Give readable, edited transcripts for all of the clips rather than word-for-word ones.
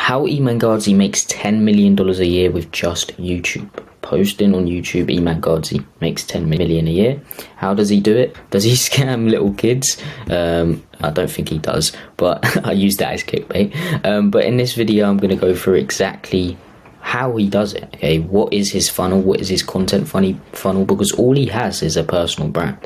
How Iman Gadzhi makes $10 million a year with just YouTube. Posting on YouTube, Iman Gadzhi makes 10 million a year. How does he do it? Does he scam little kids? I don't think he does, but I use that as clickbait. But in this video, I'm going to go through exactly how he does it. Okay, what is his funnel? What is his content funnel? Because all he has is a personal brand.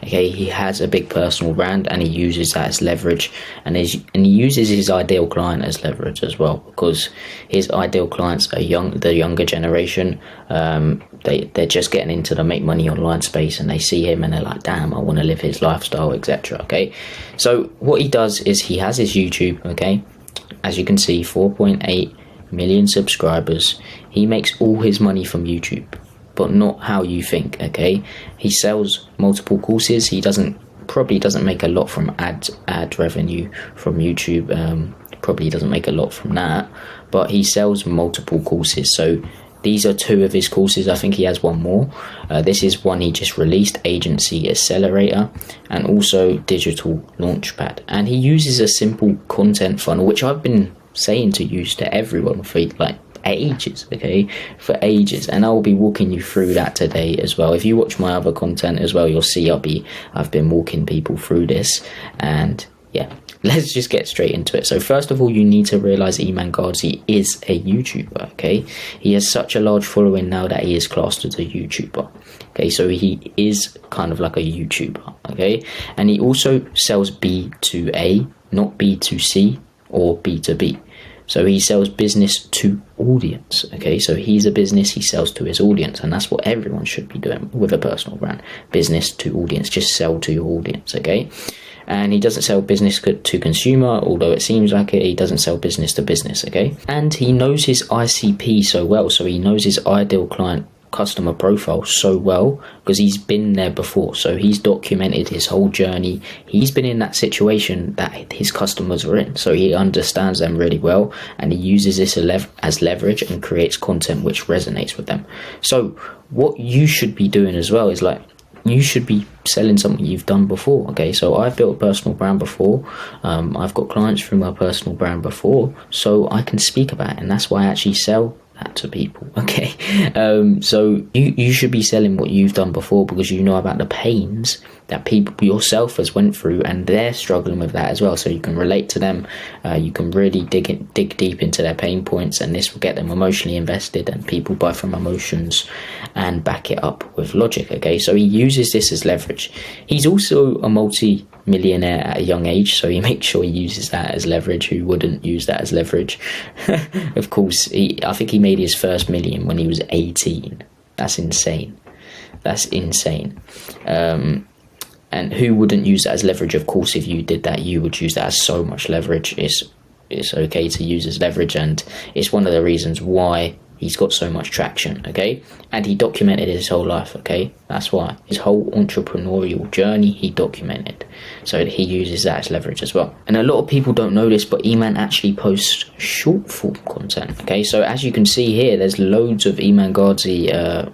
Okay, he has a big personal brand, and he uses that as leverage, and he uses his ideal client as leverage as well, because his ideal clients are the younger generation. They're just getting into the make money online space, and they see him and they're like, damn, I want to live his lifestyle, etc. Okay, so what he does is he has his YouTube. Okay, as you can see, 4.8 million subscribers. He makes all his money from YouTube, but not how you think. Okay, he sells multiple courses. He probably doesn't make a lot from ad revenue from YouTube. Probably doesn't make a lot from that, but he sells multiple courses. So these are two of his courses. I think he has one more. This is one he just released, Agency Accelerator, and also Digital Launchpad. And he uses a simple content funnel, which I've been saying to use to everyone for like ages. Okay, for ages, and I'll be walking you through that today as well. If you watch my other content as well, you'll see I've been walking people through this. And yeah, let's just get straight into it. So first of all, you need to realize Iman Gadzhi is a YouTuber. Okay, he has such a large following now that he is classed as a YouTuber. Okay, so he is kind of like a YouTuber. Okay, and he also sells B2A, not B2C or B2B. So he sells business to audience. Okay, so he's a business, he sells to his audience, and that's what everyone should be doing with a personal brand. Business to audience, just sell to your audience. Okay, and he doesn't sell business to consumer, although it seems like it. He doesn't sell business to business. Okay, and he knows his ICP so well, so he knows his ideal client customer profile so well, because he's been there before. So he's documented his whole journey. He's been in that situation that his customers are in, so he understands them really well, and he uses this as leverage and creates content which resonates with them. So what you should be doing as well is, like, you should be selling something you've done before. Okay, so I've built a personal brand before. I've got clients through my personal brand before, so I can speak about it, and that's why I actually sell to people. Okay, so you should be selling what you've done before, because you know about the pains that people yourself has went through, and they're struggling with that as well, so you can relate to them. You can really dig deep into their pain points, and this will get them emotionally invested, and people buy from emotions and back it up with logic. Okay, so he uses this as leverage. He's also a multi-millionaire at a young age, so he makes sure he uses that as leverage. Who wouldn't use that as leverage? Of course, I think he made his first million when he was 18. That's insane. And who wouldn't use that as leverage? Of course, if you did that, you would use that as so much leverage. It's okay to use as leverage, and it's one of the reasons why he's got so much traction. Okay, and he documented his whole life. Okay, that's why his whole entrepreneurial journey he documented, so he uses that as leverage as well. And a lot of people don't know this, but Iman actually posts short form content. Okay, so as you can see here, there's loads of Iman Gadzhi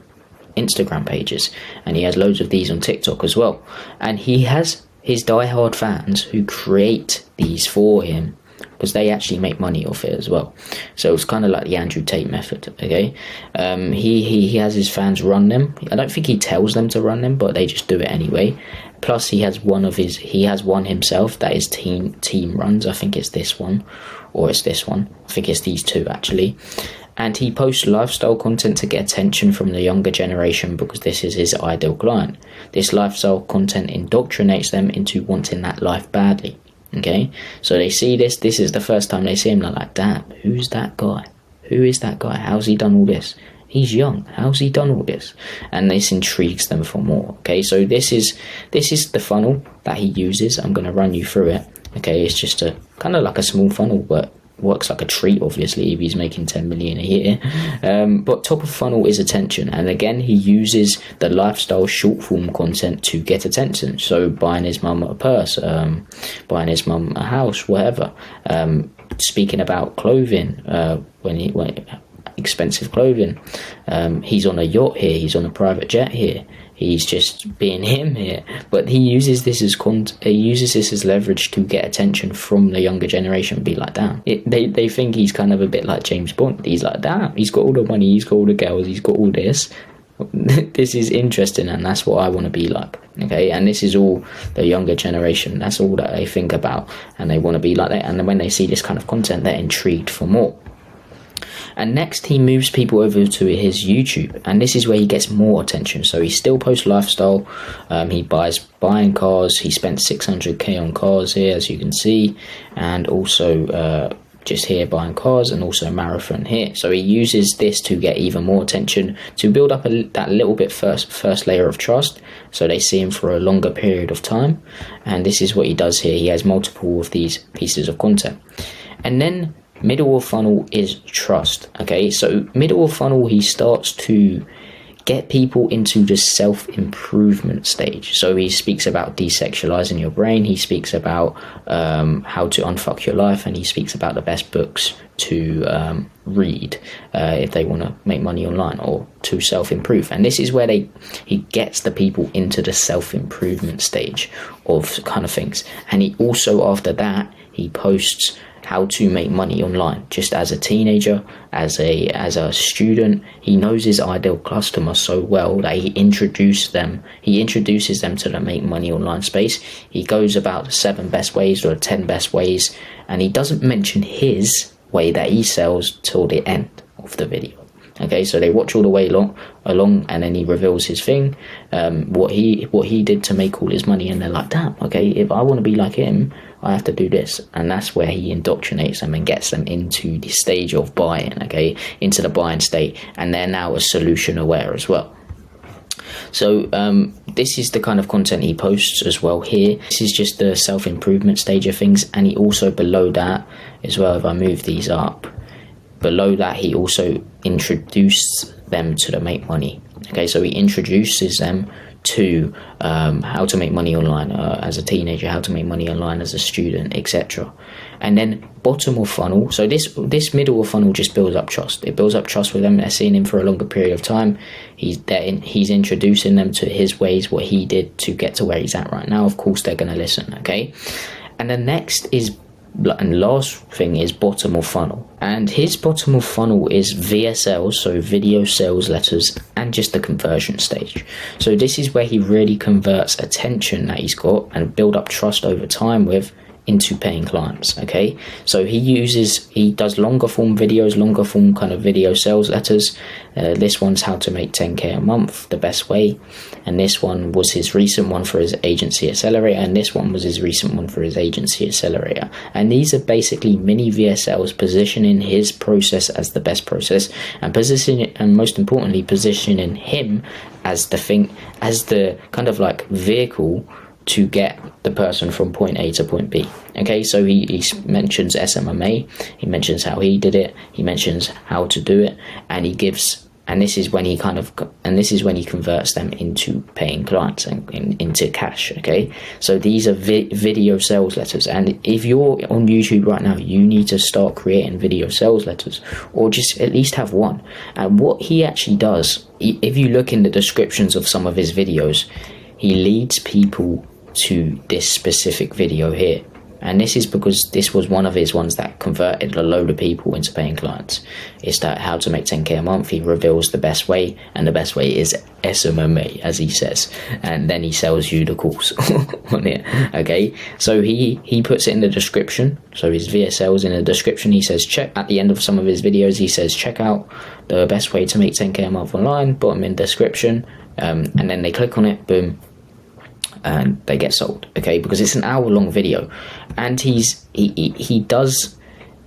Instagram pages, and he has loads of these on TikTok as well, and he has his diehard fans who create these for him, because they actually make money off it as well. So it's kind of like the Andrew Tate method. Okay, he has his fans run them. I don't think he tells them to run them, but they just do it anyway. Plus he has one himself that his team runs. I think it's this one, or it's this one. I think it's these two actually. And he posts lifestyle content to get attention from the younger generation, because this is his ideal client. This lifestyle content indoctrinates them into wanting that life badly. Okay, so they see this is the first time they see him, they're like, damn, who's that guy? Who is that guy? How's he done all this? He's young, how's he done all this? And this intrigues them for more. Okay, so this is the funnel that he uses. I'm going to run you through it. Okay, it's just a kind of like a small funnel, but works like a treat, obviously, if he's making 10 million a year. But top of funnel is attention, and again, he uses the lifestyle short form content to get attention. So buying his mum a purse, buying his mum a house, whatever, speaking about clothing, when expensive clothing, he's on a yacht here, he's on a private jet here, he's just being him here. But he uses this as leverage to get attention from the younger generation. Be like, damn, they think he's kind of a bit like James Bond. He's like, damn, he's got all the money, he's got all the girls, he's got all this. This is interesting, and that's what I want to be like. Okay, and this is all the younger generation. That's all that they think about, and they want to be like that. And then when they see this kind of content, they're intrigued for more. And next, he moves people over to his YouTube, and this is where he gets more attention. So he still posts lifestyle. He buying cars. He spent 600k on cars here, as you can see, and also just here buying cars, and also a marathon here. So he uses this to get even more attention, to build up that little bit first layer of trust, so they see him for a longer period of time. And this is what he does here. He has multiple of these pieces of content. And then middle of funnel is trust. Okay, so middle of funnel, he starts to get people into the self-improvement stage. So he speaks about desexualizing your brain, he speaks about how to unfuck your life, and he speaks about the best books to read if they want to make money online or to self-improve. And this is where he gets the people into the self-improvement stage of kind of things. And he also, after that, he posts how to make money online. Just as a teenager, as a student, he knows his ideal customer so well that he introduces them to the make money online space. He goes about the 7 best ways or 10 best ways, and he doesn't mention his way that he sells till the end of the video. Okay, so they watch all the way along, and then he reveals his thing, what he did to make all his money, and they're like, damn, okay, if I want to be like him, I have to do this. And that's where he indoctrinates them and gets them into the stage of buying, okay, into the buying state, and they're now a solution aware as well. So this is the kind of content he posts as well here. This is just the self-improvement stage of things, and he also, below that as well, if I move these up, below that he also introduced them to the make money. Okay, so he introduces them to how to make money online as a teenager, how to make money online as a student, etc. And then bottom of funnel, so this middle of funnel just builds up trust. It builds up trust with them. They're seeing him for a longer period of time. He's introducing them to his ways, what he did to get to where he's at right now. Of course, they're going to listen. Okay, and the next is, and last thing is bottom of funnel, and his bottom of funnel is VSLs, so video sales letters, and just the conversion stage. So this is where he really converts attention that he's got and build up trust over time with into paying clients. Okay, so he does longer form videos, longer form kind of video sales letters. This one's how to make 10k a month the best way, and this one was his recent one for his agency accelerator, and this one was his recent one for his agency accelerator. And these are basically mini VSLs positioning his process as the best process, and most importantly positioning him as the kind of like vehicle to get the person from point A to point B. Okay, so he mentions SMMA, he mentions how he did it, he mentions how to do it, and this is when he converts them into paying clients and into cash. Okay, so these are video sales letters, and if you're on YouTube right now, you need to start creating video sales letters, or just at least have one. And what he actually does, if you look in the descriptions of some of his videos, he leads people to this specific video here, and this is because this was one of his ones that converted a load of people into paying clients. It's that how to make 10k a month. He reveals the best way, and the best way is SMMA, as he says, and then he sells you the course on it. Okay, so he puts it in the description, so his VSLs in the description. He says check at the end of some of his videos, he says check out the best way to make 10k a month online, bottom in description, and then they click on it, boom, and they get sold. Okay, because it's an hour-long video, and he does,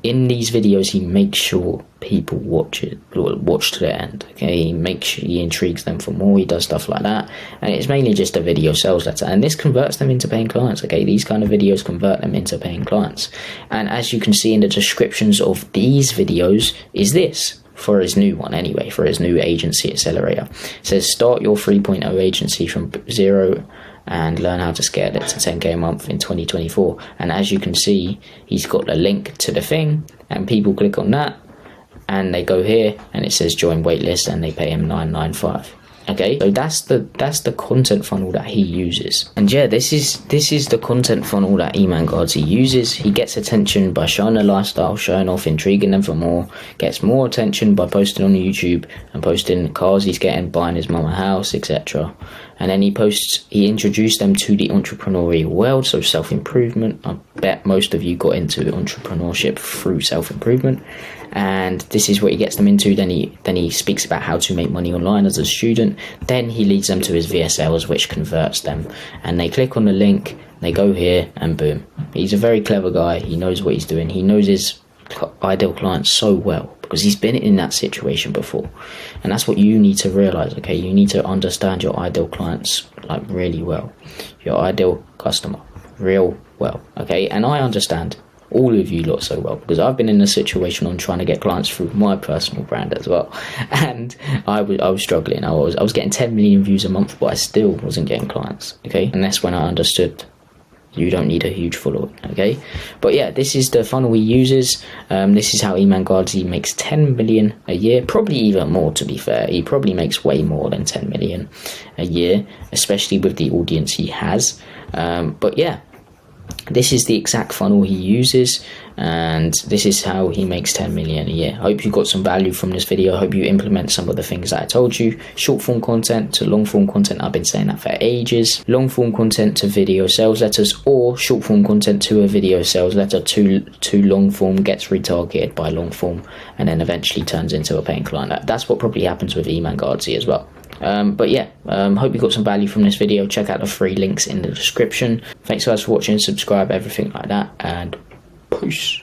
in these videos, he makes sure people watch to the end. Okay, he intrigues them for more. He does stuff like that, and it's mainly just a video sales letter, and this converts them into paying clients. Okay, these kind of videos convert them into paying clients, and as you can see in the descriptions of these videos is this. For his new one anyway, for his new agency accelerator, it says start your 3.0 agency from zero and learn how to scale it to 10k a month in 2024. And as you can see, he's got a link to the thing, and people click on that and they go here and it says join waitlist, and they pay him $9.95. Okay, so that's the content funnel that he uses. And yeah, this is the content funnel that Iman Gadzhi uses. He gets attention by showing a lifestyle, showing off, intriguing them for more, gets more attention by posting on YouTube and posting cars he's getting, buying his mum a house, etc. And then he introduced them to the entrepreneurial world, so self-improvement. I bet most of you got into entrepreneurship through self-improvement. And this is what he gets them into. Then he speaks about how to make money online as a student. Then he leads them to his VSLs, which converts them. And they click on the link, they go here, and boom. He's a very clever guy. He knows what he's doing. He knows his ideal clients so well because he's been in that situation before. And that's what you need to realize, okay? You need to understand your ideal clients like really well. Your ideal customer real well, okay? And I understand all of you lot so well because I've been in a situation on trying to get clients through my personal brand as well, and I was struggling. I was getting 10 million views a month, but I still wasn't getting clients, okay? And that's when I understood you don't need a huge following, okay? But yeah, this is the funnel he uses. This is how Iman Gadzhi makes 10 million a year, probably even more, to be fair. He probably makes way more than 10 million a year, especially with the audience he has. But yeah, this is the exact funnel he uses, and this is how he makes 10 million a year. I hope you got some value from this video. I hope you implement some of the things that I told you. Short form content to long form content, I've been saying that for ages. Long form content to video sales letters, or short form content to a video sales letter to long form, gets retargeted by long form, and then eventually turns into a paying client. That's what probably happens with Iman Gadzhi as well. But yeah, hope you got some value from this video. Check out the free links in the description. Thanks guys for watching, subscribe, everything like that, and peace.